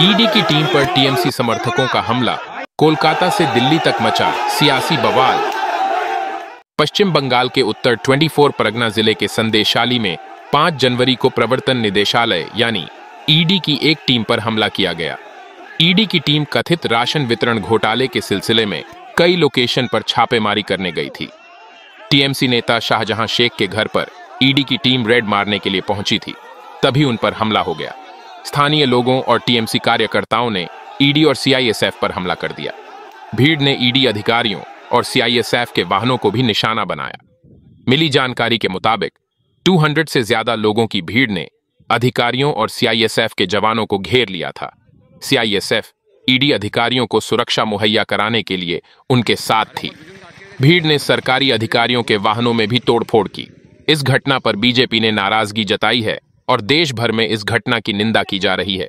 ED की team पर TMC समर्थकों का हमला, कोलकाता से दिल्ली तक मचा सियासी बवाल। पश्चिम बंगाल के उत्तर 24 परगना जिले के संदेशाली में 5 जनवरी को प्रवर्तन निदेशालय यानी ईडी की एक टीम पर हमला किया गया। ईडी की टीम कथित राशन वितरण घोटाले के सिलसिले में कई लोकेशन पर छापेमारी करने गई थी। टीएमसी नेता शाहजहां शेख के घर पर ईडी की टीम रेड मारने के लिए पहुंची थी, तभी उन पर हमला हो गया। स्थानीय लोगों और टीएमसी कार्यकर्ताओं ने ईडी और सीआईएसएफ पर हमला कर दिया। भीड़ ने ईडी अधिकारियों और सीआईएसएफ के वाहनों को भी निशाना बनाया। मिली जानकारी के मुताबिक 200 से ज्यादा लोगों की भीड़ ने अधिकारियों और सीआईएसएफ के जवानों को घेर लिया था। सीआईएसएफ ईडी अधिकारियों को सुरक्षा मुहैया कराने के लिए उनके साथ थी। भीड़ ने सरकारी अधिकारियों के वाहनों में भी तोड़फोड़ की। इस घटना पर बीजेपी ने नाराजगी जताई है और देश भर में इस घटना की निंदा की जा रही है।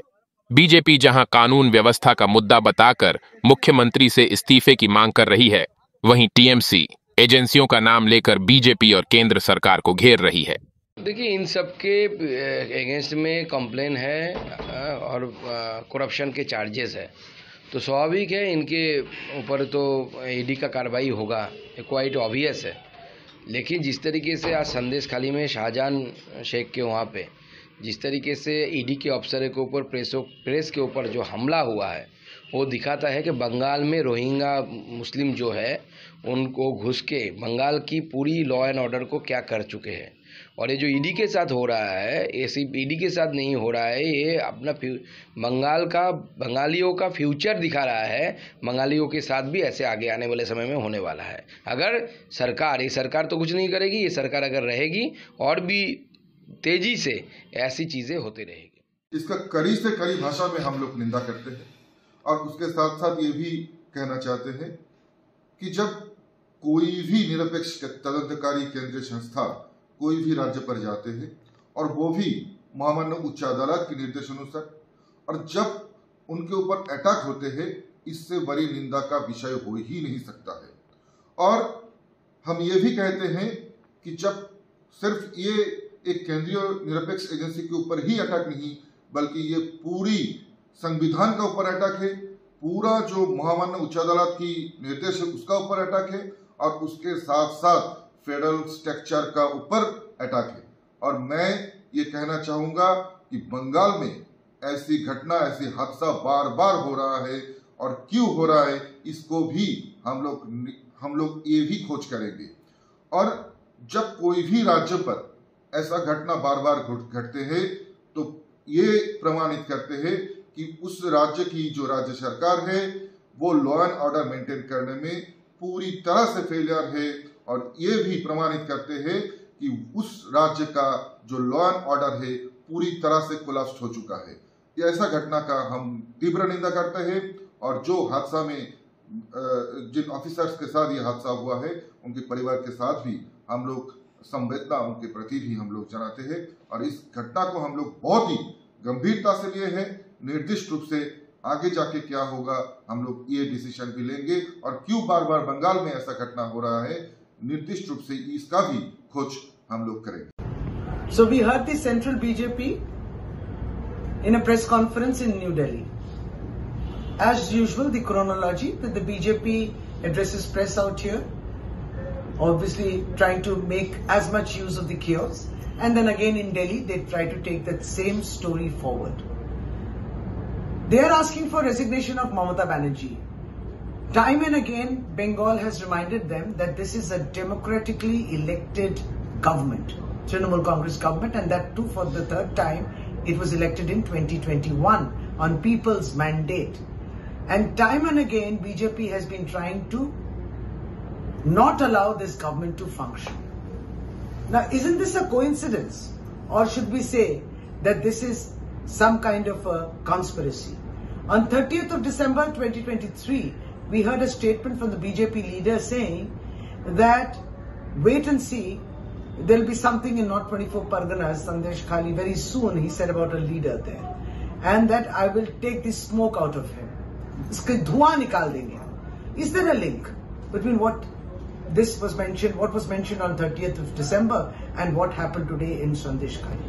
बीजेपी जहां कानून व्यवस्था का मुद्दा बताकर मुख्यमंत्री से इस्तीफे की मांग कर रही है, वहीं टीएमसी एजेंसियों का नाम लेकर बीजेपी और केंद्र सरकार को घेर रही है। देखिए, इन सब के अगेंस्ट में कंप्लेन है और करप्शन के चार्जेस है, तो स्वाभाविक है इनके ऊपर तो ईडी का कार्रवाई होगा, क्वाइट ऑब्वियस है। लेकिन जिस तरीके से आज संदेशखाली में शाहजहां शेख के वहाँ पे जिस तरीके से ईडी के अफसर के ऊपर प्रेस के ऊपर जो हमला हुआ है, वो दिखाता है कि बंगाल में रोहिंग्या मुस्लिम जो है उनको घुस के बंगाल की पूरी लॉ एंड ऑर्डर को क्या कर चुके हैं। और ये जो ईडी के साथ हो रहा है, ये सिर्फ ईडी के साथ नहीं हो रहा है, ये अपना बंगालियों का फ्यूचर दिखा रहा है। बंगालियों के साथ भी ऐसे आगे आने वाले समय में होने वाला है। अगर ये सरकार तो कुछ नहीं करेगी, ये सरकार अगर रहेगी और भी तेजी से ऐसी चीजें होती रहेगी। इसका कड़ी से कड़ी भाषा में हम लोग निंदा करते हैं और उसके साथ साथ ये भी कहना चाहते हैं कि जब कोई भी निरपेक्ष तदंतकारी केंद्रीय संस्था कोई भी राज्य पर जाते हैं और वो भी महामान्य उच्च अदालत के निर्देशानुसार, और जब उनके ऊपर अटैक होते हैं, इससे बड़ी निंदा का विषय हो ही नहीं सकता है। और हम ये भी कहते हैं कि जब सिर्फ ये एक केंद्रीय निरपेक्ष एजेंसी के ऊपर ही अटैक नहीं, बल्कि ये पूरी संविधान का ऊपर अटैक है, पूरा जो महामान्य उच्च अदालत की निर्देश है उसका ऊपर अटैक है, और उसके साथ साथ फेडरल स्ट्रक्चर का ऊपर अटैक है। और मैं ये कहना चाहूंगा कि बंगाल में ऐसी घटना, ऐसी हादसा बार बार हो रहा है, और क्यों हो रहा है इसको भी हम लोग ये भी खोज करेंगे। और जब कोई भी राज्य पर ऐसा घटना बार बार घटते हैं, तो ये प्रमाणित करते हैं कि उस राज्य की जो राज्य सरकार है वो लॉ एंड ऑर्डर मेंटेन करने में पूरी तरह से फेलियर है, और ये भी प्रमाणित करते हैं कि उस राज्य का जो लॉ एंड ऑर्डर है पूरी तरह से कोलैप्स हो चुका है। ये ऐसा घटना का हम तीव्र निंदा करते हैं, और जो हादसा में जिन ऑफिसर्स के साथ ये हादसा हुआ है उनके परिवार के साथ भी हम लोग संवेदना उनके प्रति भी हम लोग जनाते हैं। और इस घटना को हम लोग बहुत ही गंभीरता से लिए हैं। निर्दिष्ट रूप से आगे जाके क्या होगा हम लोग ये डिसीजन भी लेंगे, और क्यों बार बार बंगाल में ऐसा घटना हो रहा है निर्दिष्ट रूप से इसका भी खोज हम लोग करेंगे। So we heard the central BJP in a press conference in New Delhi. As usual, the chronology that the BJP addresses press out here, obviously trying to make as much use of the chaos, and then again in Delhi they try to take that same story forward. They are asking for resignation of Mamata Banerjee. Time and again, Bengal has reminded them that this is a democratically elected government, Trinamool Congress government, and that too for the third time. It was elected in 2021 on people's mandate. And time and again, BJP has been trying to not allow this government to function. Now, isn't this a coincidence? Or should we say that this is some kind of a conspiracy? On 30th of December 2023, we heard a statement from the BJP leader saying that wait and see, there will be something in North 24 Parganas, Sandesh-Khali, very soon, he said about a leader there. And that I will take the smoke out of him. Iske धुआं निकाल देंगे. Is there a link between what was mentioned on 30th of December and what happened today in Sandesh-Khali?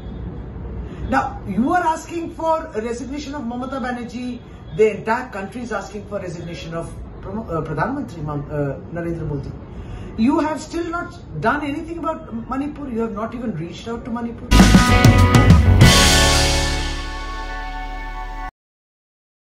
Now, you are asking for a resignation of Mamata Banerjee. The entire country is asking for resignation of Pradhan Mantri Narendra Modi. You have still not done anything about Manipur. You have not even reached out to Manipur.